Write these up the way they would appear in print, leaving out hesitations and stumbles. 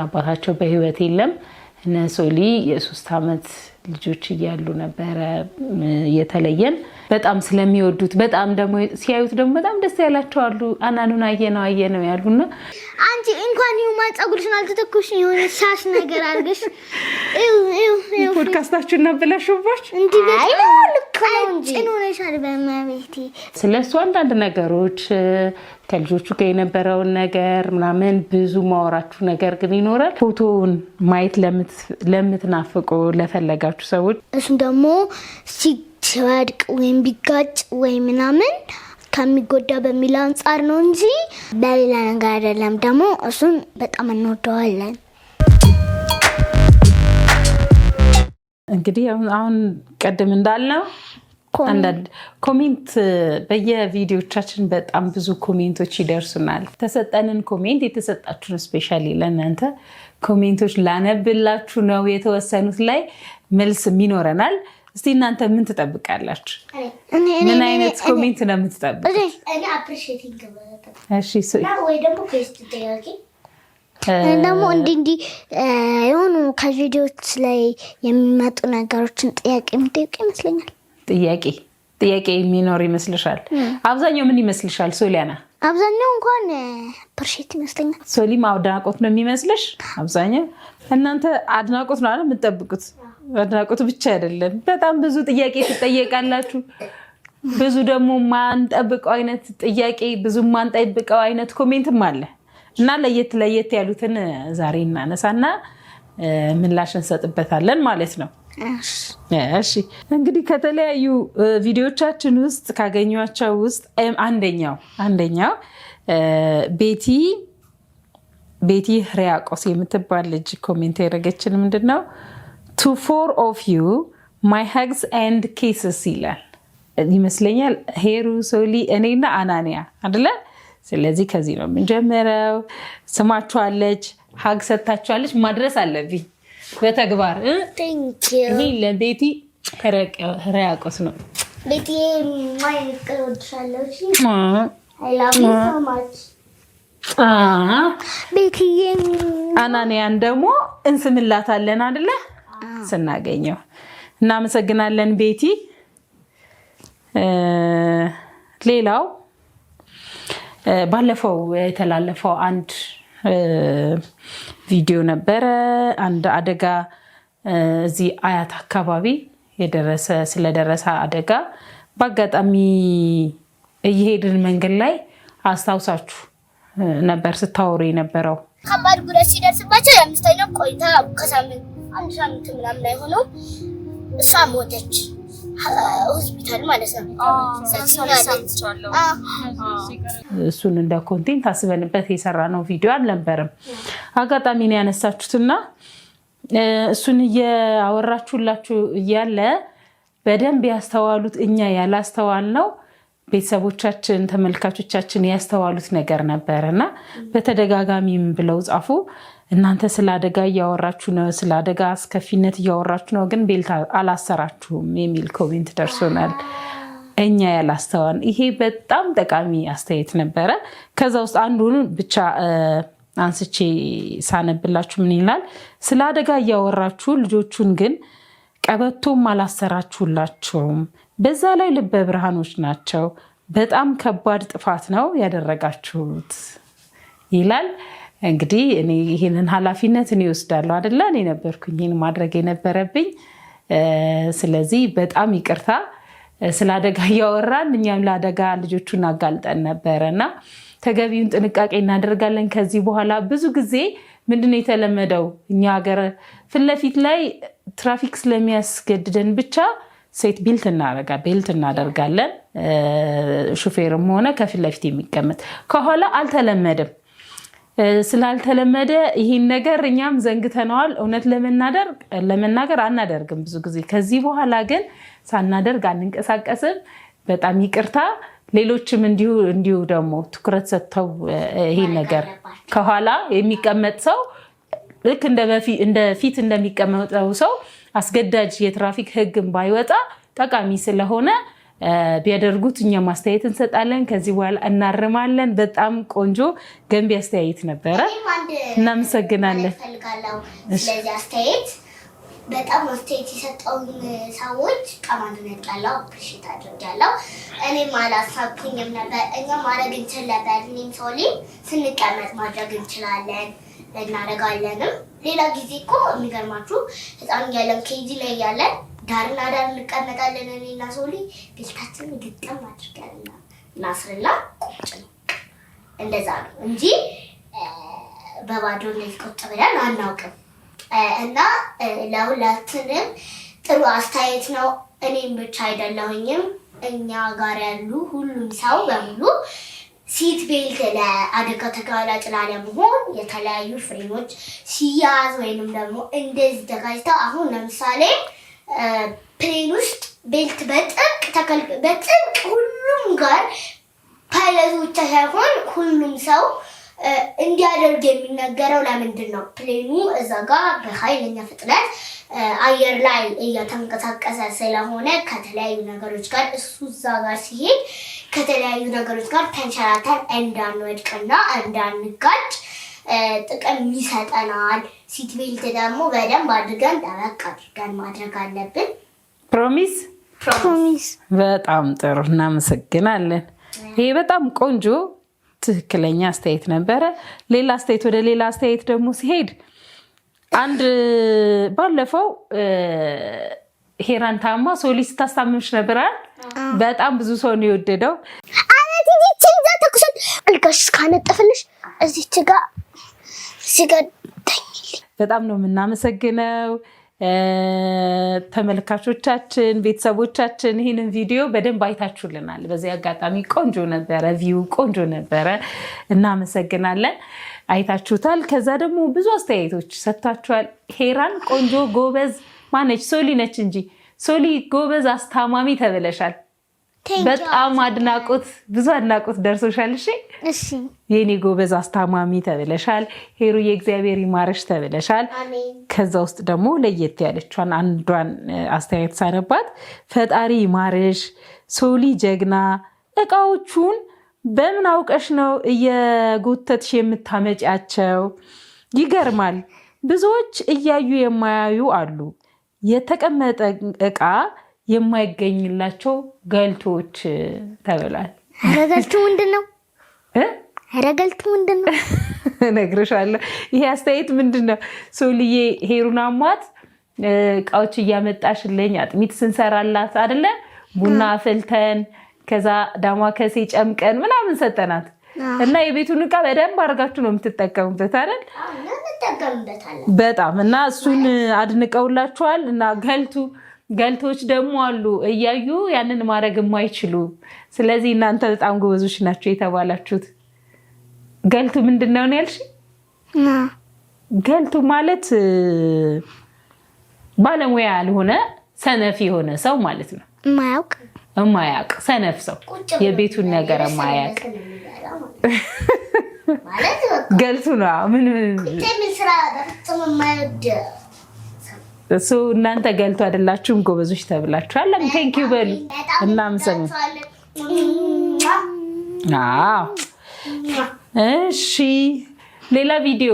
አባታቸው በህይወት የለም እነ ሶሊ የ3 አመት ልጆች እያሉ ነበር የተለየን በጣም ስለሚወዱት በጣም ደግሞ ሲያዩት ደግሞ በጣም ደስ ያላቸው አሉ አናኑን አየነው ያሉና አንቺ እንኳን ይሁን ማጸጉልሽን አልተተኩሽ የሆነ ሻሽ ነገር አድርገሽ ፖድካስታችሁን ነብላሽባች እንዴ ጭኖነሻል በማቤቴ ስለሱ አንዳንድ ነገሮች ከልጆቹ ጋር የነበረውን ነገር ምናምን ብዙ ማወራችሁ ነገር ግን ይኖራል ፎቶውን ማየት ለምትናፍቁ ለፈለጋችሁ ሰዎች እሱን ደግሞ ሲወድቅ ወይም ቢጋጭ ወይ ምናምን ከሚጎዳ በሚል አንፃር ነው እንጂ በሌላ ነገር አይደለም ደግሞ እሱን በጣም እንወደዋለን እንግዲህ አሁን ቀደም እንዳልነው አንዳንድ ኮሜንት በየቪዲዮቻችን በጣም ብዙ ኮሜንቶች ይደርሱናል ተሰጠንን ኮሜንት የተሰጣችሁን ስፔሻሊ ለእናንተ ኮሜንቶች ላነብላችሁ ነው የተወሰኑት ላይ መልስ ይኖረናል እስቲ እናንተ ምን ትጠብቃላችሁ ምን አይነት ኮሜንት ነው የምትጠብቁት እኔ አፕሪሺየቲንግ እሺ ወይ ደግሞ ፔስት ተያቂ ደግሞ እንዲ የሆኑ ከቪዲዮዎች ላይ የሚመጡ ነገሮችን ጥያቄ የምጠይቅ ይመስለኛል ጥያቄ የሚኖር ይመስልሻል አብዛኛው ምን ይመስልሻል ሶሊያና አብዛኛው እንኳን ፕርሽት ይመስለኛል ሶሊማ አድናቆት ነው የሚመስልሽ አብዛኛው እናንተ አድናቆት ነው አይደል የምትጠብቁት አድናቆት ብቻ አይደለም በጣም ብዙ ጥያቄ ትጠየቃላችሁ ብዙ ደግሞ ማንጠብቀው አይነት ጥያቄ ብዙ ማንጠብቀው አይነት ኮሜንትም አለ እና ለየት ያሉትን ዛሬ እናነሳና ምላሽ እንሰጥበታለን ማለት ነው እሺ እንግዲህ ከተለያዩ ቪዲዮቻችን ውስጥ ካገኙአቸው ውስጥ አንደኛው ቤቲ ህሪያቆስ የምትባል ልጅ ኮሜንት ያደረገችን ምንድነው to 4 of you my hugs and kisses ይላል ይመስለኛል ሄሩ ሶሊ እኔና አናንያ አይደለ ስለዚህ ከዚህ ነው የምንጀምረው ስማችኋለች ሀግ ሰጣችኋለች ማድረስ አለብኝ በተግባር thank you ይሄ ለቤቲ ህሪያቆስ ነው ቤቲ ማይቀርልሻለሽ I love you so much ቤቲ አናንያን ደግሞ እንስምላታለን አይደለ ስናገኘው እናመሰግናለን ቤቲ ሌላው ባለፈው የተላለፈው አንድ ቪዲዮ ነበረ አንድ አደጋ እዚህ አያት አካባቢ ስለደረሰ አደጋ በአጋጣሚ እየሄድን መንገድ ላይ አስታውሳችሁ ነበር ስታወሩ የነበረው ከባድ ጉዳት ሲደርስባቸው የአምስተኛው ቆይታ ከሳምንት አንድ ሳምንት ምናምን ላይ ሆኖ እሷ ሞተች ሆስፒታል ማለት ነው እሱን እንደ ኮንቴንት አስበንበት የሰራነው ቪዲዮ አልነበረም አጋጣሚ ነው ያነሳችሁትና እሱን እያወራችሁላችሁ እያለ በደንብ ያስተዋሉት እኛ ያላስተዋልነው ቤተሰቦቻችን ተመልካቾቻችን ያስተዋሉት ነገር ነበርና በተደጋጋሚም ብለው ጻፉ እናንተ ስለ አደጋ እያወራችሁ ነው ስለ አደጋ አስከፊነት እያወራችሁ ነው ግን ቤልት አላሰራችሁም የሚል ኮሜንት ደርሶናል እኛ ያላስተዋል ይሄ በጣም ጠቃሚ አስተያየት ነበረ ከዛ ውስጥ አንዱን ብቻ አንስቼ ሳነብላችሁ ምን ይላል ስለ አደጋ እያወራችሁ ልጆቹን ግን ቀበቶም አላሰራችሁላቸውም በዛ ላይ ልበ ብርሃኖች ናቸው በጣም ከባድ ጥፋት ነው ያደረጋችሁት ይላል እንግዲህ እኔ ይሄንን ኃላፊነት እኔ ወስዳለሁ አይደለ እኔ ነበርኩኝ ይሄን ማድረግ የነበረብኝ ስለዚህ በጣም ይቅርታ ስለ አደጋ ያወራን እኛም ለአደጋ ልጆቹን አጋልጠን ነበርና ተገቢውን ጥንቃቄ እናደርጋለን ከዚህ በኋላ ብዙ ጊዜ ምንድነው የተለመደው እኛ ሀገር ፍለፊት ላይ ትራፊክ ስለሚያስገድደን ብቻ ሴት ቤልት እናደርጋለን ሹፌርም ሆነ ከፊት ለፊት የሚቀመጥ ከኋላ አልተለመደም ስላልተለመደ ይሄን ነገር እኛም ዘንግተናል እውነት ለመናገር አናደርግም ብዙ ጊዜ ከዚህ በኋላ ግን ሳናደርግ አንንቀሳቀስም በጣም ይቅርታ ሌሎችም እንዲሁ ደግሞ ትኩረት ሰጥተው ይሄን ነገር ከኋላ የሚቀመጥ ሰው ልክ እንደ ፊት እንደሚቀመጠው ሰው አስገዳጅ የትራፊክ ህግን ባይወጣ ጠቃሚ ስለሆነ ቢያደርጉት እኛ ማስተያየት እንሰጣለን። ከዚህ በኋላ እናርማለን። በጣም ቆንጆ ገንቢ አስተያየት ነበረ። እናመሰግናለን። ስለዚህ አስተያየት በጣም አስተያየት የሰጠውን ሰዎች በጣም አድንቄያለሁ፣ አፕሪሼት አድርጌያለሁ። እኔም አላሳብኩኝም ነበር። እኛ ማድረግ እንችል ነበር። እኔም ሶሊ ስንቀመጥ ማድረግ እንችላለን እናደርጋለንም። ሌላ ጊዜ እኮ የሚገርማችሁ ህፃን እያለን ኬጂ ላይ እያለን ዳርና ዳር እንቀመጣለን። እኔና ሶሊ ቤታችን ግጥም አድርገን እናስርና ቁጭ ነው። እንደዛ ነው እንጂ በባዶ ላይ ቁጭ ብለን አናውቅም። እና ለሁላችንም ጥሩ አስተያየት ነው። እኔም ብቻ አይደለሁኝም፣ እኛ ጋር ያሉ ሁሉም ሰው በሙሉ ሲት ቤልት ለአደጋ ተጋላጭ ላለመሆን የተለያዩ ፍሬሞች ሲያዝ ወይንም ደግሞ እንደዚህ ተጋጅተው አሁን ለምሳሌ ፕሌን ውስጥ ቤልት በጥብቅ ሁሉም ጋር ፓይለቱ ብቻ ሳይሆን ሁሉም ሰው እንዲያደርግ የሚነገረው ለምንድን ነው? ፕሌኑ እዛ ጋር በኃይለኛ ፍጥነት አየር ላይ እየተንቀሳቀሰ ስለሆነ ከተለያዩ ነገሮች ጋር እሱ እዛ ጋር ሲሄድ ከተለያዩ ነገሮች ጋር ተንሸራተን እንዳንወድቅና እንዳንጋጭ ጥቅም ይሰጠናል። ሲት ቤልት ደግሞ በደንብ አድርገን ጠበቅ አድርገን ማድረግ አለብን። ፕሮሚስ። በጣም ጥሩ እናመሰግናለን። ይሄ በጣም ቆንጆ ትክክለኛ አስተያየት ነበረ። ሌላ አስተያየት ወደ ሌላ አስተያየት ደግሞ ሲሄድ አንድ ባለፈው ሄራን ታማ ሶሊ ስታስታምምሽ ነበራል። በጣም ብዙ ሰው ነው የወደደው። አለት እዚህ እዛ ተኩሰን አልጋሽ ካነጠፈልሽ እዚች ጋር በጣም ነው የምናመሰግነው። ተመልካቾቻችን ቤተሰቦቻችን ይህንን ቪዲዮ በደንብ አይታችሁልናል። በዚህ አጋጣሚ ቆንጆ ነበረ፣ ቪው ቆንጆ ነበረ። እናመሰግናለን። አይታችሁታል። ከዛ ደግሞ ብዙ አስተያየቶች ሰጥታችኋል። ሄራን ቆንጆ ጎበዝ ማነች? ሶሊ ነች እንጂ ሶሊ ጎበዝ አስታማሚ ተብለሻል። በጣም አድናቆት ብዙ አድናቆት ደርሶሻል። እሺ የኔ ጎበዝ አስታማሚ ተብለሻል። ሄሩ የእግዚአብሔር ይማርሽ ተብለሻል። ከዛ ውስጥ ደግሞ ለየት ያለቿን አንዷን አስተያየት ሳነባት ፈጣሪ ይማርሽ ሶሊ ጀግና፣ እቃዎቹን በምን አውቀሽ ነው እየጎተትሽ የምታመጫቸው? ይገርማል። ብዙዎች እያዩ የማያዩ አሉ። የተቀመጠ እቃ የማይገኝላቸው ገልቶች ተብሏል። ረገልቱ ምንድን ነው? ረገልቱ ምንድን ነው? እነግርሻለሁ። ይሄ አስተያየት ምንድን ነው? ሶልዬ ሄሩን አሟት እቃዎች እያመጣሽልኝ አጥሚት ስንሰራላት አይደለ? ቡና አፍልተን ከዛ ዳማከሴ ጨምቀን ምናምን ሰጠናት እና የቤቱን እቃ በደንብ አድርጋችሁ ነው የምትጠቀሙበት አይደል? በጣም እና እሱን አድንቀውላችኋል። እና ገልቶች ደግሞ አሉ እያዩ ያንን ማድረግ የማይችሉ። ስለዚህ እናንተ በጣም ጎበዞች ናቸው የተባላችሁት። ገልቱ ምንድን ነው ያልሽ? ገልቱ ማለት ባለሙያ ያልሆነ ሰነፍ የሆነ ሰው ማለት ነው። የማያውቅ ሰነፍ ሰው፣ የቤቱን ነገር የማያውቅ ገልቱ ነው። ምን እሱ እናንተ ገልቱ አይደላችሁም፣ ጎበዞች ተብላችኋል። ቴንኪው በሉ። እናመሰግናለን። እሺ ሌላ ቪዲዮ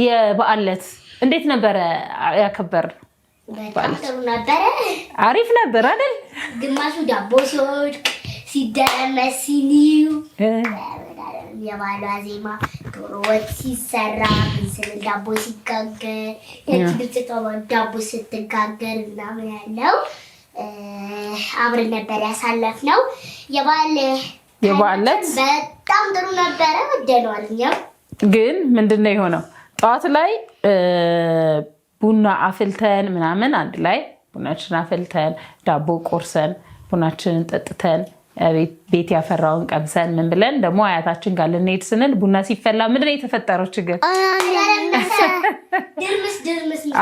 የበዓል ዕለት እንዴት ነበረ ያከበር? አሪፍ ነበር አይደል? ግማሹ ዳቦ ሲወድቅ ሲደረመስ ሲኒው የባሏ ዜማ ዶሮ ወጥ ሲሰራ ስል ዳቦ ሲጋገር የትብጽቷ ዳቦ ስትጋገር ምናምን ያለው አብረን ነበር ያሳለፍነው። የበዓል ዕለት በጣም ጥሩ ነበረ፣ ወደነዋል። እኛም ግን ምንድነው የሆነው? ጠዋት ላይ ቡና አፍልተን ምናምን አንድ ላይ ቡናችን አፍልተን ዳቦ ቆርሰን ቡናችንን ጠጥተን ቤት ያፈራውን ቀምሰን ምን ብለን ደግሞ አያታችን ጋር ልንሄድ ስንል ቡና ሲፈላ ምንድነው የተፈጠረው ችግር?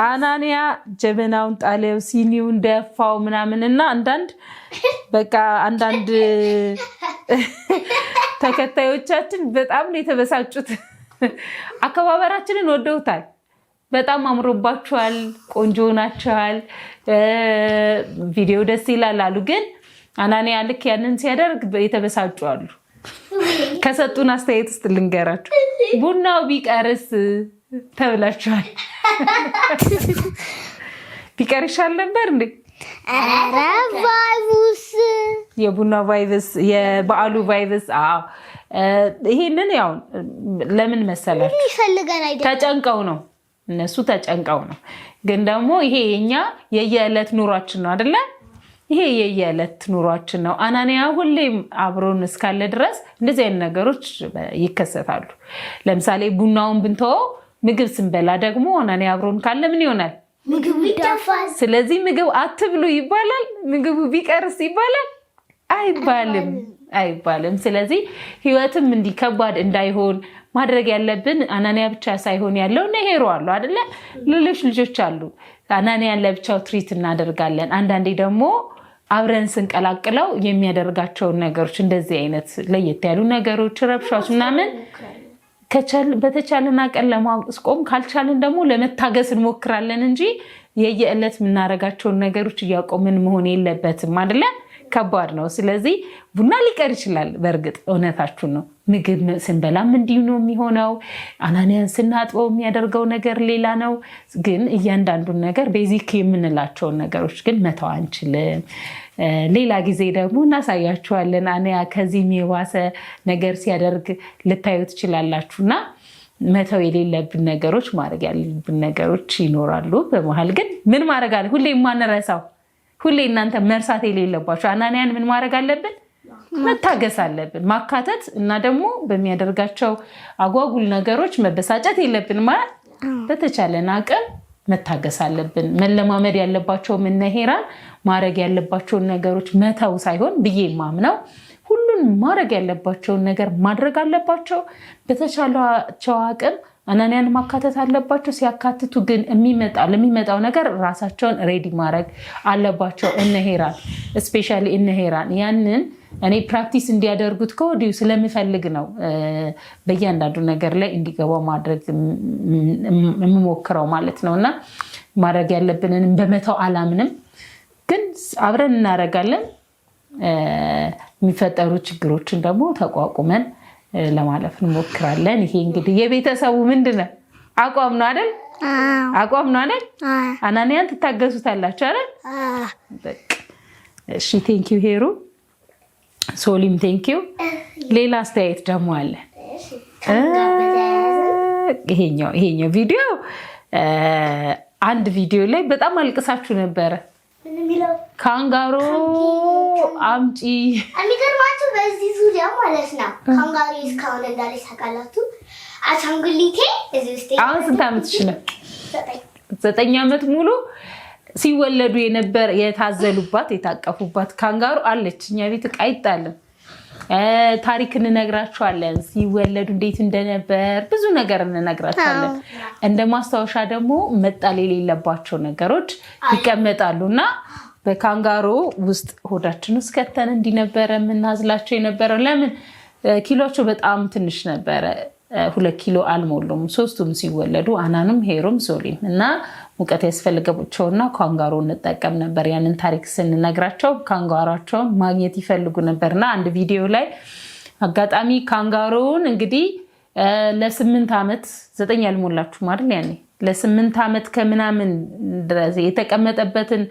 አናንያ ጀበናውን ጣለው፣ ሲኒውን ደፋው ምናምን እና አንዳንድ ተከታዮቻችን በጣም ነው የተበሳጩት። አከባበራችንን ወደውታል። በጣም አምሮባችኋል፣ ቆንጆ ናችኋል፣ ቪዲዮ ደስ ይላል አሉ። ግን አናንያ ልክ ያንን ሲያደርግ የተበሳጩ አሉ። ከሰጡን አስተያየት ውስጥ ልንገራችሁ። ቡናው ቢቀርስ ተብላችኋል። ቢቀር ይሻል ነበር እንዴ? ኧረ ቫይብስ የቡና ቫይብስ የበዓሉ ቫይብስ ይሄንን ያው ለምን መሰላችሁ? ይፈልጋል አይደል? ተጨንቀው ነው እነሱ ተጨንቀው ነው። ግን ደግሞ ይሄ የኛ የየዕለት ኑሯችን ነው አይደለ? ይሄ የየዕለት ኑሯችን ነው። አናንያ ሁሌም አብሮን እስካለ ድረስ እንደዚህ አይነት ነገሮች ይከሰታሉ። ለምሳሌ ቡናውን ብንተወው ምግብ ስንበላ ደግሞ አናንያ አብሮን ካለ ምን ይሆናል? ምግብ ይደፋል። ስለዚህ ምግብ አትብሉ ይባላል። ምግቡ ቢቀርስ ይባላል? አይባልም። ስለዚህ ህይወትም እንዲህ ከባድ እንዳይሆን ማድረግ ያለብን አናንያ ብቻ ሳይሆን ያለው ሄሮ አሉ አይደለ? ሌሎች ልጆች አሉ። አናንያን ለብቻው ትሪት እናደርጋለን። አንዳንዴ ደግሞ አብረን ስንቀላቅለው የሚያደርጋቸውን ነገሮች እንደዚህ አይነት ለየት ያሉ ነገሮች ረብሻዎች ምናምን በተቻለን አቅም ለማስቆም ካልቻለን ደግሞ ለመታገስ እንሞክራለን እንጂ የየዕለት የምናደርጋቸውን ነገሮች እያቆምን መሆን የለበትም አይደለ? ከባድ ነው። ስለዚህ ቡና ሊቀር ይችላል። በእርግጥ እውነታችሁን ነው። ምግብ ስንበላም እንዲሁ ነው የሚሆነው። አናንያን ስናጥበው የሚያደርገው ነገር ሌላ ነው። ግን እያንዳንዱን ነገር ቤዚክ የምንላቸውን ነገሮች ግን መተው አንችልም። ሌላ ጊዜ ደግሞ እናሳያችኋለን። አናንያ ከዚህም የባሰ ነገር ሲያደርግ ልታዩ ትችላላችሁና መተው የሌለብን ነገሮች ማድረግ ያለብን ነገሮች ይኖራሉ። በመሀል ግን ምን ማድረግ አለ? ሁሌ የማንረሳው ሁሌ እናንተ መርሳት የሌለባቸው አናንያን ምን ማድረግ አለብን? መታገስ አለብን። ማካተት እና ደግሞ በሚያደርጋቸው አጓጉል ነገሮች መበሳጨት የለብን ማለት በተቻለን አቅም መታገስ አለብን። መለማመድ ያለባቸው ሄራን ማድረግ ያለባቸውን ነገሮች መተው ሳይሆን ብዬ ማምነው ሁሉን ማድረግ ያለባቸውን ነገር ማድረግ አለባቸው። በተቻላቸው አቅም አናንያን ማካተት አለባቸው። ሲያካትቱ ግን ለሚመጣው ነገር ራሳቸውን ሬዲ ማድረግ አለባቸው። ሄራን ስፔሻሊ ሄራን ያንን እኔ ፕራክቲስ እንዲያደርጉት ከወዲሁ ስለምፈልግ ነው በእያንዳንዱ ነገር ላይ እንዲገባው ማድረግ የምሞክረው ማለት ነው። እና ማድረግ ያለብንን በመተው አላምንም፣ ግን አብረን እናደርጋለን። የሚፈጠሩ ችግሮችን ደግሞ ተቋቁመን ለማለፍ እንሞክራለን። ይሄ እንግዲህ የቤተሰቡ ምንድነው አቋም ነው አይደል? አቋም ነው አይደል? አናንያን ትታገሱታላችሁ አይደል? በቃ እሺ። ቴንኪው ሄሩ፣ ሶሊም ቴንኪው። ሌላ አስተያየት ደግሞ አለ። ይሄኛው ቪዲዮ አንድ ቪዲዮ ላይ በጣም አልቅሳችሁ ነበረ። ካንጋሮ አምጪ የሚገርማችሁ በዚህ ዙሪያ ማለት ነው። ካንጋሮ እስካሁን እንዳለች ታውቃላችሁ። አሻንጉሊቴ እዚህ ውስጥ አሁን ስንት ዓመትሽ ነው? 9 ዓመት ሙሉ ሲወለዱ የነበር የታዘሉባት የታቀፉባት ካንጋሮ አለች እኛ ቤት። ዕቃ አይጣልም። ታሪክ እንነግራቸዋለን። ሲወለዱ እንዴት እንደነበር ብዙ ነገር እንነግራቸዋለን። እንደ ማስታወሻ ደግሞ መጣል የሌለባቸው ነገሮች ይቀመጣሉና በካንጋሮ ውስጥ ሆዳችን ውስጥ ከተን እንዲነበረ የምናዝላቸው የነበረው። ለምን ኪሎቸው በጣም ትንሽ ነበረ። 2 ኪሎ አልሞሉም። 3ቱም ሲወለዱ አናንም ሄሩም ሶሊም እና ሙቀት ያስፈልጋቸውና ካንጋሮ እንጠቀም ነበር። ያንን ታሪክ ስንነግራቸው ካንጋሯቸውን ማግኘት ይፈልጉ ነበርና አንድ ቪዲዮ ላይ አጋጣሚ ካንጋሮውን እንግዲህ ለ8 ዓመት 9 ያልሞላችሁ ማለት ያኔ ለ8 ዓመት ከምናምን ድረስ የተቀመጠበትን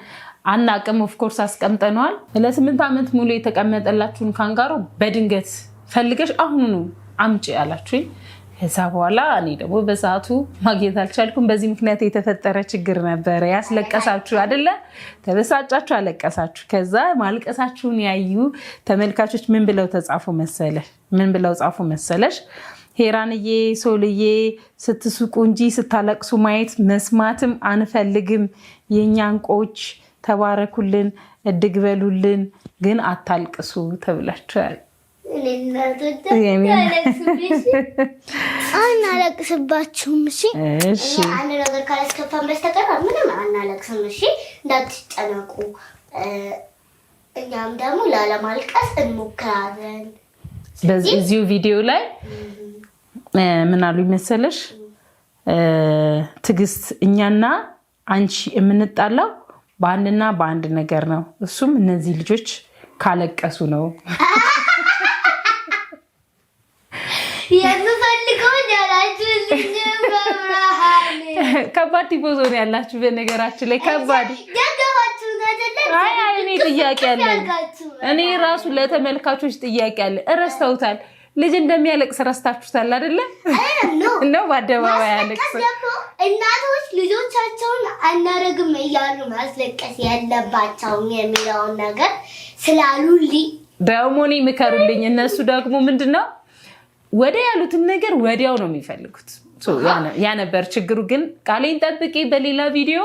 አናቅም። ኦፍ ኮርስ አስቀምጠነዋል። ለ8 ዓመት ሙሉ የተቀመጠላችሁን ካንጋሮ በድንገት ፈልገሽ አሁኑ አምጪ አላችሁኝ። ከዛ በኋላ እኔ ደግሞ በሰዓቱ ማግኘት አልቻልኩም። በዚህ ምክንያት የተፈጠረ ችግር ነበረ። ያስለቀሳችሁ አይደለ? ተበሳጫችሁ፣ አለቀሳችሁ። ከዛ ማልቀሳችሁን ያዩ ተመልካቾች ምን ብለው ጻፉ መሰለሽ? ሄራንዬ፣ ሶልዬ ስትስቁ እንጂ ስታለቅሱ ማየት መስማትም አንፈልግም። የኛ እንቆች ተባረኩልን፣ እድግ በሉልን፣ ግን አታልቅሱ ተብላችኋል። አናለቅስባችሁም። እሺ አንድ ነገር ካላስከፋን በስተቀር ምንም አናለቅስም። እሺ እንዳትጨነቁ። እኛም ደግሞ ላለማልቀስ እንሞክራለን። በዚሁ ቪዲዮ ላይ ምን አሉ መሰለሽ? ትዕግስት፣ እኛና አንቺ የምንጣላው በአንድ ነገር ነው። እሱም እነዚህ ልጆች ካለቀሱ ነው የምፈልገው ያላችሁ ከባድ ቲፎዞ ነው ያላችሁ በነገራችን ላይ ከባድ ደጋዋችሁ አይደለም አይ እኔ ጥያቄ አለኝ እኔ ራሱ ለተመልካቾች ጥያቄ አለ እረስተውታል ልጅ እንደሚያለቅስ ረስታችሁታል አይደለ ነው በአደባባይ ያለቅስ እናቶች ልጆቻቸውን አናረግም እያሉ ማስለቀስ ያለባቸው የሚለውን ነገር ስላሉልኝ ደግሞ እኔ ምከሩልኝ እነሱ ደግሞ ምንድነው ወደ ያሉትን ነገር ወዲያው ነው የሚፈልጉት ያ ነበር ችግሩ ግን ቃሌን ጠብቄ በሌላ ቪዲዮ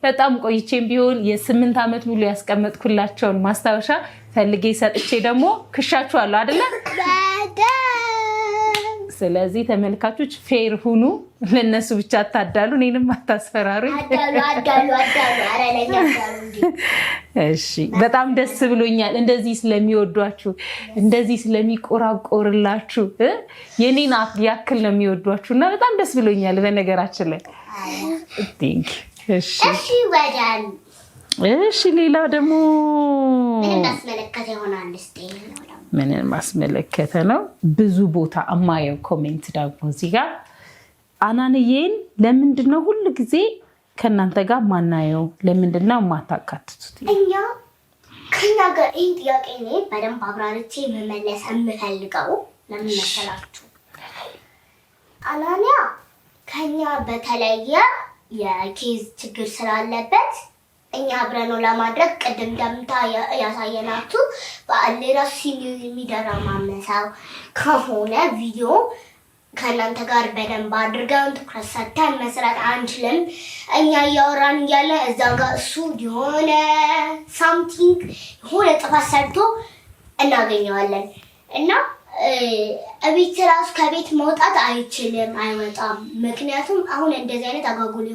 በጣም ቆይቼም ቢሆን የ8 ዓመት ሙሉ ያስቀመጥኩላቸውን ማስታወሻ ፈልጌ ሰጥቼ ደግሞ ክሻችኋለሁ አይደለ ስለዚህ ተመልካቾች ፌር ሁኑ ለነሱ ብቻ አታዳሉ እኔንም አታስፈራሩኝ አዳሉ አረለኛ አዳሉ እሺ በጣም ደስ ብሎኛል እንደዚህ ስለሚወዷችሁ እንደዚህ ስለሚቆራቆርላችሁ የኔና ያክል ነው የሚወዷችሁና በጣም ደስ ብሎኛል በነገራችን ላይ ቲንክ እሺ ወዳን እሺ ሌላ ደግሞ ምንም ማስመለከተ ነው ብዙ ቦታ አማየው ኮሜንት ደግሞ እዚህ ጋር አናንዬን ለምንድነው ሁሉ ጊዜ ከናንተ ጋር ማናየው ለምንድነው ማታካትቱት እኛ ከኛ ጋር ጥያቄ ነው በደንብ አብራርቼ መመለስ የምፈልገው ለምን መሰላችሁ አናንያ ከኛ በተለየ የኬዝ ችግር ስላለበት እኛ አብረነው ለማድረግ ቀደም ደምታ ያሳየናችሁ በአሌራሲ ሚዲያ ማመሳው ከሆነ ቪዲዮ ከናንተ ጋር በደንብ አድርገን ትኩረት ሰጥተን መስራት አንችልም እኛ ያወራን ያለ እዛ ጋር እሱ የሆነ ሳምቲንግ የሆነ ጥፋት ሰርቶ እናገኘዋለን እና እቤት ራሱ ከቤት መውጣት አይችልም አይወጣም ምክንያቱም አሁን እንደዚህ አይነት አጓጉል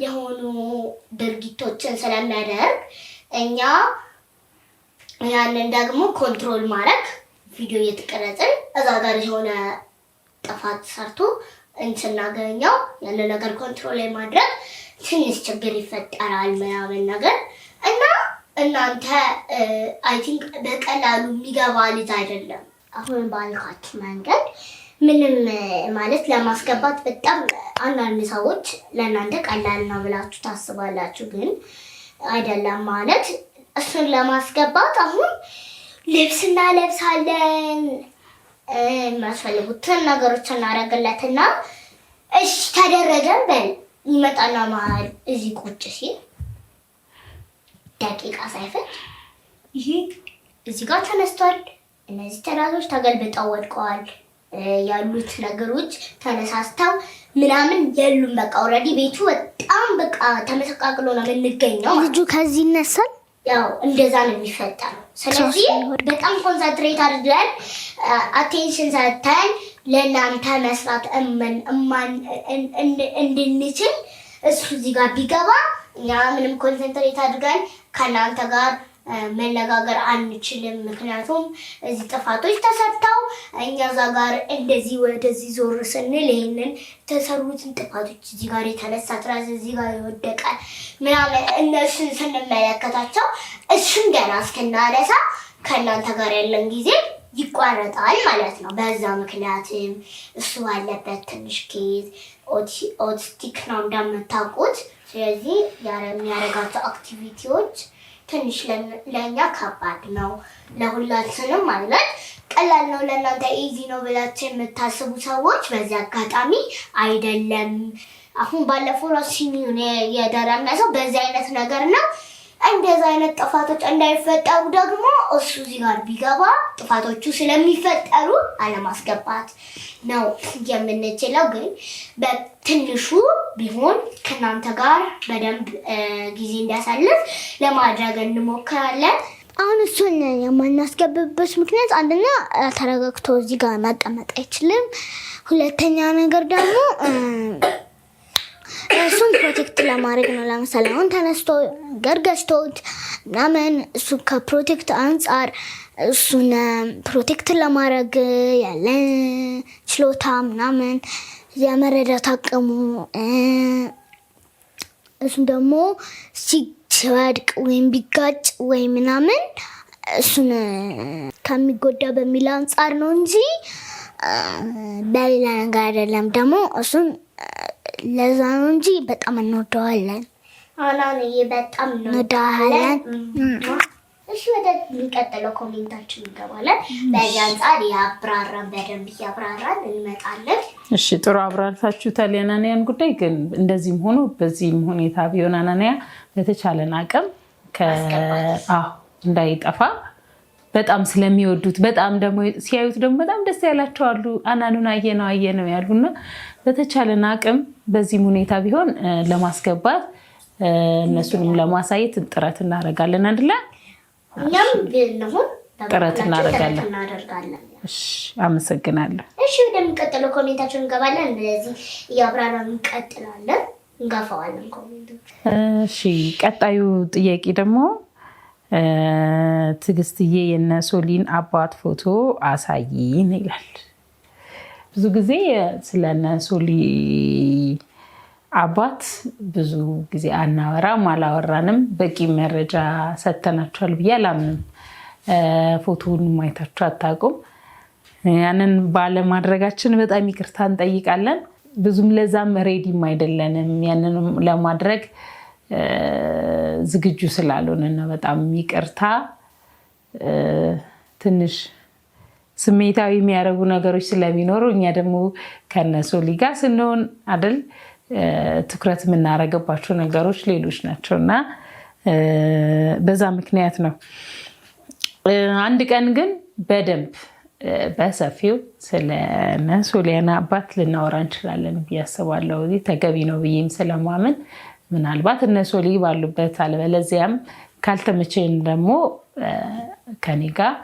የሆኑ ድርጊቶችን ስለሚያደርግ እኛ ያንን ደግሞ ኮንትሮል ማድረግ ቪዲዮ እየተቀረጸን እዛ ጋር የሆነ ጥፋት ሰርቶ እንስናገኘው ያለ ነገር ኮንትሮል ማድረግ ትንሽ ችግር ይፈጠራል ምናምን ነገር እና እናንተ አይ ቲንክ በቀላሉ የሚገባ ልጅ አይደለም አሁን ባልካችሁ መንገድ ምንም ማለት ለማስገባት በጣም አንዳንድ ሰዎች ለእናንተ ቀላል ነው ብላችሁ ታስባላችሁ ግን አይደለም ማለት እሱን ለማስገባት አሁን ልብስና ለብሳለን ማስፈልጉትን ነገሮች እናደርግለትና እሺ ተደረገን በል ይመጣና መሀል እዚህ ቁጭ ሲል ደቂቃ ሳይፈጅ ይሄ እዚህ ጋር ተነስቷል እነዚህ ተራዞች ተገልብጠው ወድቀዋል ያሉት ነገሮች ተነሳስተው ምናምን የሉም በቃ ኦሬዲ ቤቱ በጣም በቃ ተመሰቃቅሎ ነው የምንገኘው ልጁ ከዚህ ይነሳል ያው እንደዛ ነው የሚፈጠረው ስለዚህ በጣም ኮንሰንትሬት አድርገን አቴንሽን ሰጥተን ለእናንተ መስራት እንድንችል እሱ እዚህ ጋር ቢገባ እኛ ምንም ኮንሰንትሬት አድርገን ከእናንተ ጋር መነጋገር አንችልም ምክንያቱም እዚህ ጥፋቶች ተሰርተው እኛ እዛ ጋር እንደዚህ ወደዚህ ዞር ስንል ይሄንን ተሰሩትን ጥፋቶች እዚህ ጋር የተነሳ ትራስ እዚህ ጋር የወደቀ ምናምን እነሱን ስንመለከታቸው እሱን ገና እስክናነሳ ከእናንተ ጋር ያለን ጊዜ ይቋረጣል ማለት ነው በዛ ምክንያትም እሱ ባለበት ትንሽ ኬዝ ኦቲስቲክ ነው እንደምታውቁት ስለዚህ የሚያደርጋቸው አክቲቪቲዎች ትንሽ ለኛ ከባድ ነው ለሁላችንም ማለት ቀላል ነው ለእናንተ ኢዚ ነው ብላችሁ የምታስቡ ሰዎች በዚህ አጋጣሚ አይደለም አሁን ባለፈው ራሲኒውን የደረመሰው በዚህ አይነት ነገር ነው እንደዛ አይነት ጥፋቶች እንዳይፈጠሩ ደግሞ እሱ እዚህ ጋር ቢገባ ጥፋቶቹ ስለሚፈጠሩ አለማስገባት ነው የምንችለው ግን በትንሹ ቢሆን ከናንተ ጋር በደንብ ጊዜ እንዲያሳልፍ ለማድረግ እንሞክራለን አሁን እሱን የማናስገብበት ምክንያት አንደኛ ተረጋግቶ እዚህ ጋር መቀመጥ አይችልም ሁለተኛ ነገር ደግሞ እሱን ፕሮቴክት ለማድረግ ነው ለምሳሌ አሁን ተነስቶ ገርገስቶት ምናምን እሱ ከፕሮቴክት አንጻር እሱን ፕሮቴክት ለማድረግ ያለ ችሎታ ምናምን የመረዳት አቅሙ እሱም ደግሞ ሲወድቅ ወይም ቢጋጭ ወይ ምናምን እሱን ከሚጎዳ በሚል አንጻር ነው እንጂ በሌላ ነገር አይደለም። ደግሞ እሱን ለዛ ነው እንጂ በጣም እንወደዋለን። አናንዬ በጣም እንወደዋለን። እሺ ወደ የሚቀጥለው ኮሜንታችን እንገባለን። በዚህ አንጻር ያብራራን በደንብ ያብራራን እንመጣለን። እሺ ጥሩ አብራርታችሁታል የአናንያን ጉዳይ። ግን እንደዚህም ሆኖ በዚህም ሁኔታ ቢሆን አናንያ በተቻለን አቅም እንዳይጠፋ በጣም ስለሚወዱት በጣም ደግሞ ሲያዩት ደግሞ በጣም ደስ ያላቸው አሉ። አናኑን አየነው ያሉና በተቻለን አቅም በዚህም ሁኔታ ቢሆን ለማስገባት እነሱንም ለማሳየት ጥረት እናደርጋለን አይደል? እኛም ብንሆን ጥረት እናደርጋለን። እሺ አመሰግናለሁ። እሺ ወደሚቀጥለው ኮሜንታችን እንገባለን። እንደዚህ እያብራራን እንቀጥላለን፣ እንገፋዋለን ኮሜንቱ። እሺ ቀጣዩ ጥያቄ ደግሞ ትግስትዬ የነሶሊን አባት ፎቶ አሳይን ይላል። ብዙ ጊዜ ስለነ ሶሊ አባት ብዙ ጊዜ አናወራም፣ አላወራንም። በቂ መረጃ ሰጥተናቸዋል ብዬ አላምንም። ፎቶውን ማየታችሁ አታውቁም። ያንን ባለማድረጋችን በጣም ይቅርታ እንጠይቃለን። ብዙም ለዛም ሬዲም አይደለንም። ያንን ለማድረግ ዝግጁ ስላልሆነና በጣም ይቅርታ። ትንሽ ስሜታዊ የሚያደርጉ ነገሮች ስለሚኖሩ እኛ ደግሞ ከነሶሊ ጋር ስንሆን አይደል ትኩረት የምናደርግባቸው ነገሮች ሌሎች ናቸው እና በዛ ምክንያት ነው። አንድ ቀን ግን በደንብ በሰፊው ስለ ሶሊያና አባት ልናወራ እንችላለን ብዬ አስባለሁ። ተገቢ ነው ብዬም ስለማምን ምናልባት እነ ሶሊ ባሉበት አለበለዚያም ካልተመቸን ደግሞ ከኔ ጋር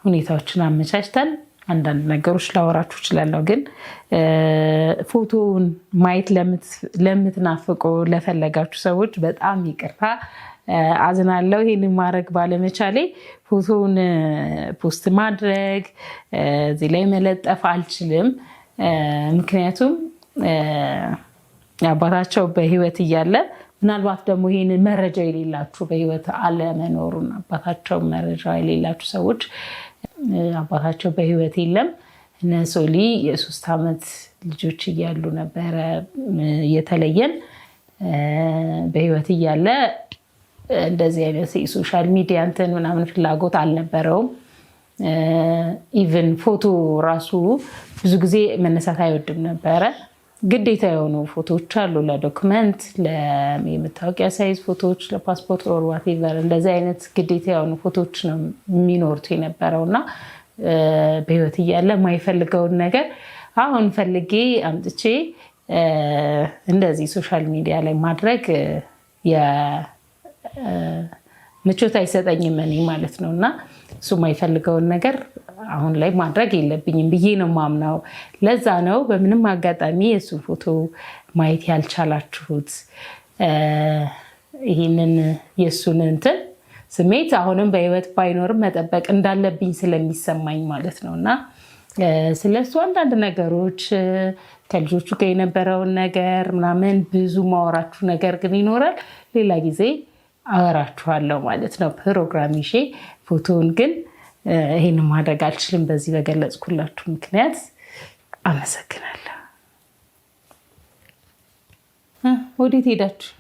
ሁኔታዎችን አመቻችተን አንዳንድ ነገሮች ላወራችሁ እችላለሁ። ግን ፎቶውን ማየት ለምትናፍቁ ለፈለጋችሁ ሰዎች በጣም ይቅርታ አዝናለሁ። ይሄንን ማድረግ ባለመቻሌ ፎቶውን ፖስት ማድረግ እዚህ ላይ መለጠፍ አልችልም። ምክንያቱም አባታቸው በህይወት እያለ ምናልባት ደግሞ ይሄንን መረጃ የሌላችሁ በህይወት አለመኖሩን አባታቸው መረጃ የሌላችሁ ሰዎች አባታቸው በህይወት የለም። እነ ሶሊ የ3 ዓመት ልጆች እያሉ ነበረ የተለየን። በህይወት እያለ እንደዚህ አይነት የሶሻል ሚዲያ እንትን ምናምን ፍላጎት አልነበረውም። ኢቭን ፎቶ ራሱ ብዙ ጊዜ መነሳት አይወድም ነበረ። ግዴታ የሆኑ ፎቶዎች አሉ ለዶክመንት፣ ለመታወቂያ ሳይዝ ፎቶዎች፣ ለፓስፖርት ኦር ዋቴቨር እንደዚህ አይነት ግዴታ የሆኑ ፎቶዎች ነው የሚኖሩት የነበረውና በህይወት እያለ የማይፈልገውን ነገር አሁን ፈልጌ አምጥቼ እንደዚህ ሶሻል ሚዲያ ላይ ማድረግ ምቾት አይሰጠኝም እኔ ማለት ነው። እና እሱ የማይፈልገውን ነገር አሁን ላይ ማድረግ የለብኝም ብዬ ነው ማምነው። ለዛ ነው በምንም አጋጣሚ የሱ ፎቶ ማየት ያልቻላችሁት። ይህንን የሱን እንትን ስሜት አሁንም በህይወት ባይኖርም መጠበቅ እንዳለብኝ ስለሚሰማኝ ማለት ነው። እና ስለሱ አንዳንድ ነገሮች ከልጆቹ ጋር የነበረውን ነገር ምናምን ብዙ ማወራችሁ ነገር ግን ይኖራል። ሌላ ጊዜ አወራችኋለሁ ማለት ነው ፕሮግራም ይዤ። ፎቶውን ግን ይሄን ማድረግ አልችልም በዚህ በገለጽኩላችሁ ምክንያት። አመሰግናለሁ። ወዴት ሄዳችሁ?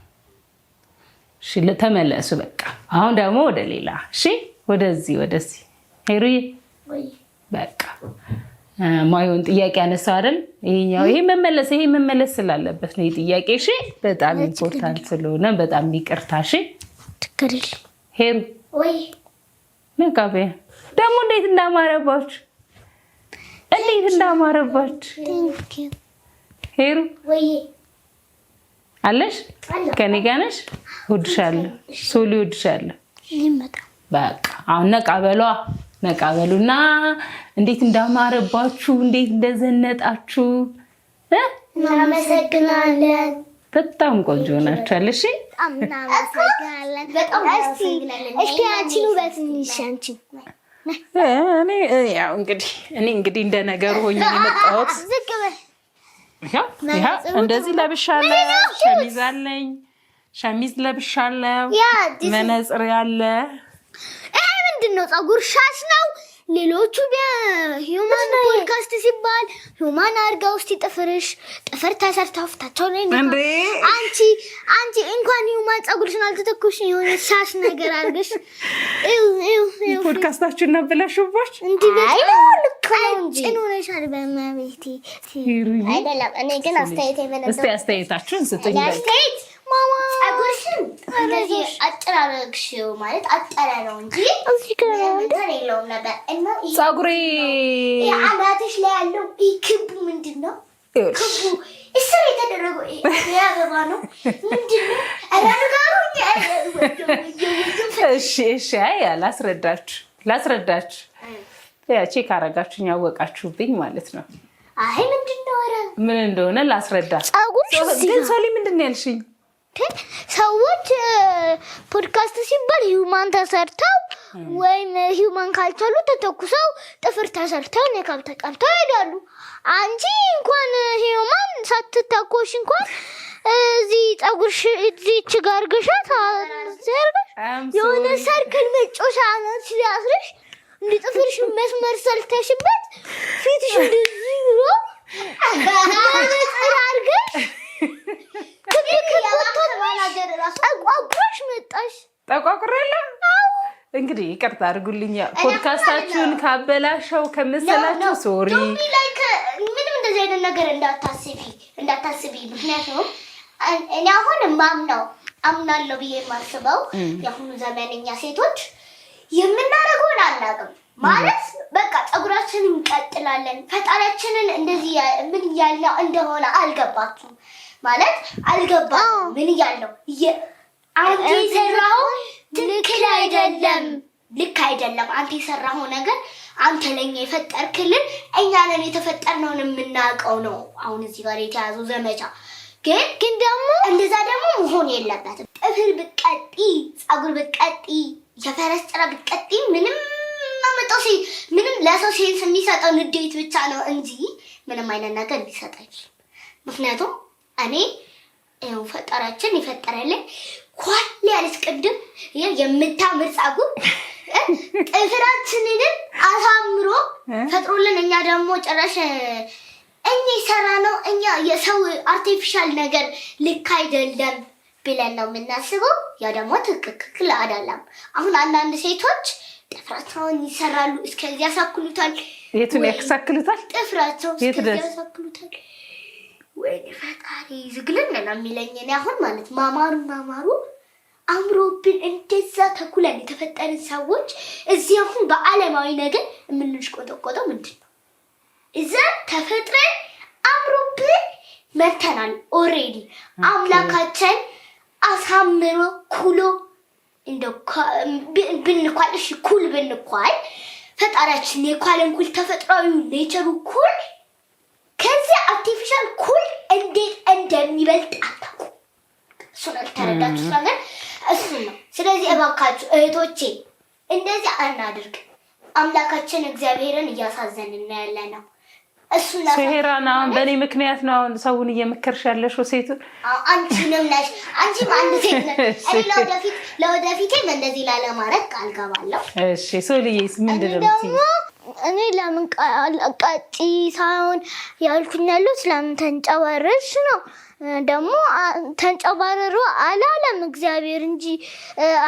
እሺ ተመለሱ። በቃ አሁን ደግሞ ወደ ሌላ። እሺ ወደዚህ ሄሩዬ በቃ ማይሆን ጥያቄ አነሳው አይደል? ይሄ መመለስ ስላለበት ነው ጥያቄ። እሺ በጣም ኢምፖርታንት ስለሆነ በጣም ይቅርታ። እሺ ትክክል። ሄሩ ወይ ነቃቤ ደግሞ እንዴት እንዳማረባችሁ ሄሩ ወይ አለሽ ከኔ ጋር ነሽ። እወድሻለሁ ሶሊ፣ እወድሻለሁ። በቃ አሁን ነቃበሉና እንዴት እንዳማረባችሁ እንዴት እንደዘነጣችሁ እናመሰግናለን። በጣም ቆንጆ ናችኋል። እሺ እናመሰግናለን። እስኪ አንቺን ውበት እንይሻንቺ። እኔ እንግዲህ እንደ ነገሩ ሆኜ የመጣሁት እንደዚህ ለብሻለሁ። ሸሚዝ አለኝ፣ ሸሚዝ ለብሻለሁ መነጽር ያለ ይሄ ምንድነው ፀጉር ሻሽ ነው ሌሎቹ ሂዩማን ፖድካስት ሲባል ሂዩማን አርጋው እስቲ ጥፍር ተሰርታው ፍታቸው ላይ ነው አንቺ እንኳን ሂዩማን ፀጉርሽን አልተተኩሽ የሆነ ሻሽ ነገር አርገሽ ፖድካስታችን ነብለሽባች እንዴ ጭኖነሻል በማቤቴ አይደለም እኔ ግን አስተያየት የመነደው እስቲ አስተያየታችሁን ስጡኝ ማማ ፀጉርሽን እንደዚህ አጨራረግሽው ማለት አጠረ ነው እንጂ ምንም የለውም ነበር እና ፀጉሬ አናትሽ ላይ ያለው ክቡ ምንድነው ክቡ እስር የተደረገው ያገባ ነው ምንድነው አራጋሩ እሺ አይ ላስረዳችሁ ቼክ አረጋችሁኝ ያወቃችሁብኝ ማለት ነው አይ ምንድነው ምን እንደሆነ ላስረዳ ግን ሶሊ ምንድነው ያልሽኝ ሰዎች ፖድካስት ሲባል ሂዩማን ተሰርተው ወይም ሂዩማን ካልቻሉ ተተኩሰው ጥፍር ተሰርተው ሜካፕ ተቀብተው ይሄዳሉ አንቺ እንኳን ሂዩማን ሳትተኮሽ እንኳን እዚህ ፀጉርሽ እዚች ጋር ገሻት የሆነ ሰርክል መጮሻ አናት ሲያስርሽ እንደ ጥፍርሽ መስመር ሰልተሽበት ፊትሽ እንደዚህ ብሎ መነጽር አድርገሽ ጠቋቁረሽ መጣሽ ጠቋቁረላ እንግዲህ ይቅርታ አድርጉልኝ ፖድካስታችሁን ካበላሸው ከመሰላችሁ ሶሪ ምንም እንደዚህ አይነት ነገር እንዳታስቢ ምክንያቱም እኔ አሁን አምናለሁ ብዬ የማስበው የአሁኑ ዘመንኛ ሴቶች የምናደርገውን አናውቅም ማለት በቃ ፀጉራችንን እንቀጥላለን ፈጣሪያችንን እንደዚህ ምን እያልነው እንደሆነ አልገባችሁም ማለት አልገባም ምን እያልነው አንተ የሰራው ልክ አይደለም አንተ የሰራው ነገር አንተ ለኛ የፈጠርክልን እኛ ነን የተፈጠርነውን የምናውቀው ነው አሁን እዚህ ጋር የተያዘው ዘመቻ ግን ደግሞ እንደዛ ደግሞ መሆን የለበትም ጥፍር ብትቀጢ ፀጉር ብትቀጢ የፈረስ ጭራ ብትቀጢ ምንም ምንም ለሰው ሴንስ የሚሰጠው ንዴት ብቻ ነው እንጂ ምንም አይነት ነገር ሊሰጥ አይችልም ምክንያቱም እኔ ፈጣሪያችን ይፈጠረልን ኳል ያለች ቅድም የምታምር ፀጉር ጥፍራችንን አሳምሮ ፈጥሮልን እኛ ደግሞ ጭራሽ እኛ የሰራነው እኛ የሰው አርቲፊሻል ነገር ልክ አይደለም ብለን ነው የምናስበው ያ ደግሞ ትክክል አይደለም አሁን አንዳንድ ሴቶች ጥፍራቸውን ይሰራሉ እስከዚህ ያሳክሉታል የቱን ያሳክሉታል ጥፍራቸው እስከዚህ ያሳክሉታል ወይ ፈጣሪ ዝግልን ነው የሚለኝ እኔ አሁን ማለት ማማሩ አምሮብን እንደዛ ተኩለን የተፈጠርን ሰዎች እዚህ አሁን በዓለማዊ ነገር የምንሽቆጠቆጠው ምንድነው እዛ ተፈጥረን አምሮብን መተናል ኦሬዲ አምላካችን አሳምሮ ኩሎ እንደው ብንኳል እሺ ኩል ብንኳል ፈጣሪያችን የኳለን ኩል ተፈጥሯዊ ኔቸሩ ኩል ከዚህ አርቲፊሻል ኩል እንዴት እንደሚበልጥ አታውቁ እሱን አልተረዳችሁ ነገር እሱ ነው ስለዚህ እባካችሁ እህቶቼ እንደዚህ አናድርግ አምላካችን እግዚአብሔርን እያሳዘንን ያለነው እሱና ሴራና በኔ ምክንያት ነው ሰውን እየመከርሽ ያለሽው ሴት አንቺንም ነሽ አንቺም አንድ ሴት ነሽ እኔ ለወደፊቴ እንደዚህ ላለማረግ ቃል ገባለሁ እሺ ሶልዬስ ምንድነው እኔ ለምን ቀጪ ሳይሆን ያልኩኝ ያለው ስለምን ተንጨባረርሽ ነው ደግሞ ተንጨባረሩ አላለም እግዚአብሔር እንጂ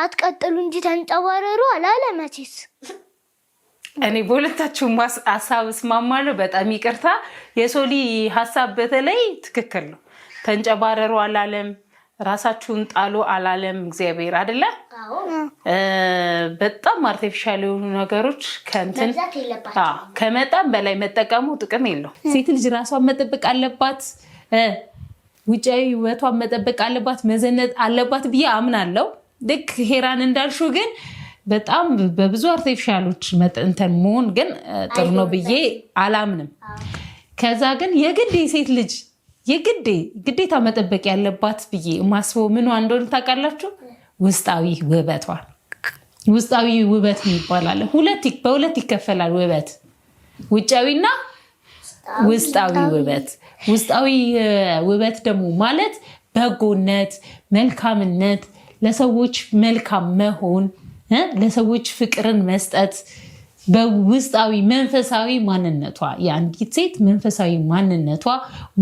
አትቀጥሉ እንጂ ተንጨባረሩ አላለም መቼስ እኔ በሁለታችሁም ሐሳብ እስማማለሁ በጣም ይቅርታ የሶሊ ሐሳብ በተለይ ትክክል ነው ተንጨባረሩ አላለም ራሳችሁን ጣሉ አላለም እግዚአብሔር አይደለ በጣም አርቲፊሻል የሆኑ ነገሮች ከመጠን በላይ መጠቀሙ ጥቅም የለው ሴት ልጅ ራሷን መጠበቅ አለባት ውጫዊ ውበቷን መጠበቅ አለባት መዘነጥ አለባት ብዬ አምናለሁ ልክ ሄራን እንዳልሽው ግን በጣም በብዙ አርቲፊሻሎች መጠንተን መሆን ግን ጥሩ ነው ብዬ አላምንም ከዛ ግን የግድ ሴት ልጅ ግዴታ መጠበቅ ያለባት ብዬ ማስበው ምን እንደሆነ ታውቃላችሁ ውስጣዊ ውበት ይባላል በሁለት ይከፈላል ውበት ውጫዊና ውስጣዊ ውበት። ውስጣዊ ውበት ደግሞ ማለት በጎነት፣ መልካምነት፣ ለሰዎች መልካም መሆን፣ ለሰዎች ፍቅርን መስጠት በውስጣዊ መንፈሳዊ ማንነቷ የአንዲት ሴት መንፈሳዊ ማንነቷ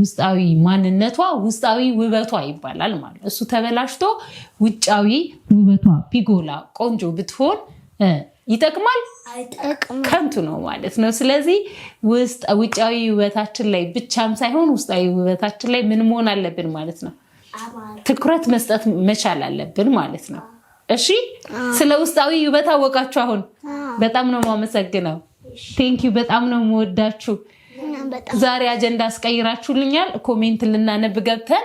ውስጣዊ ማንነቷ ውስጣዊ ውበቷ ይባላል ማለት እሱ ተበላሽቶ ውጫዊ ውበቷ ቢጎላ ቆንጆ ብትሆን ይጠቅማል ከንቱ ነው ማለት ነው። ስለዚህ ውጫዊ ውበታችን ላይ ብቻም ሳይሆን ውስጣዊ ውበታችን ላይ ምን መሆን አለብን ማለት ነው? ትኩረት መስጠት መቻል አለብን ማለት ነው። እሺ ስለ ውስጣዊ ውበት አወቃችሁ አሁን? በጣም ነው የማመሰግነው። ቴንኪው በጣም ነው የምወዳችሁ። ዛሬ አጀንዳ አስቀይራችሁልኛል። ኮሜንት ልናነብ ገብተን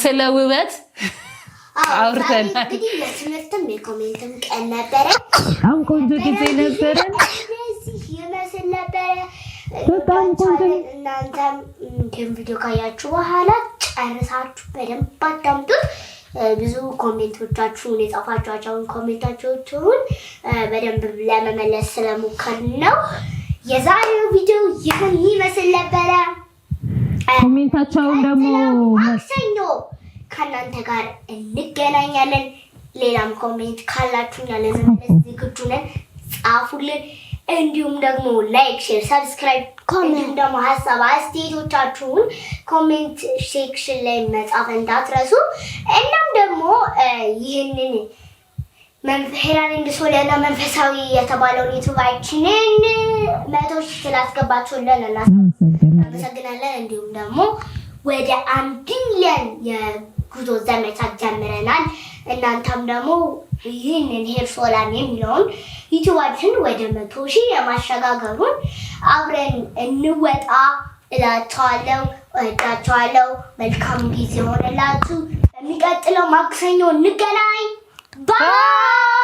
ስለ ውበት አውርተናል። እንግዲህ ለትምህርትም የኮሜንትም ቀን ነበረ። በጣም ቆንጆ ጊዜ ነበረን። እዚህ ይመስል ነበረ። በጣም ቆንጆ። እናንተም ይህን ቪዲዮ ካያችሁ በኋላ ጨርሳችሁ በደንብ አዳምጡት። ብዙ ኮሜንቶቻችሁን የጻፋችኋቸውን ኮሜንቶቻችሁን በደንብ ለመመለስ ስለሞከርን ነው። የዛሬው ቪዲዮ ይህን ይመስል ነበረ። ኮሜንታቸውን ደግሞ ማክሰኞ ከእናንተ ጋር እንገናኛለን። ሌላም ኮሜንት ካላችሁኛ ለመመለስ ዝግጁ ነን፣ ጻፉልን። እንዲሁም ደግሞ ላይክ፣ ሼር፣ ሰብስክራይብ እንዲሁም ደግሞ ሀሳብ አስተያየቶቻችሁን ኮሜንት ሴክሽን ላይ መጻፍ እንዳትረሱ። እናም ደግሞ ይህንን ሄራን ኤንድ ሶሊያና መንፈሳዊ የተባለውን ዩቲዩባችንን 100,000 ስላስገባችሁልን እናመሰግናለን። እንዲሁም ደግሞ ወደ 1 ሚሊዮን የጉዞ ዘመቻ ጀምረናል። እናንተም ደግሞ ይህንን ሄር ሶላን የሚለውን ዩቲዩባችን ወደ 100,000 የማሸጋገሩን አብረን እንወጣ እላችኋለሁ። እወዳችኋለሁ። መልካም ጊዜ ሆነላችሁ። በሚቀጥለው ማክሰኞ እንገናኝ። ባይ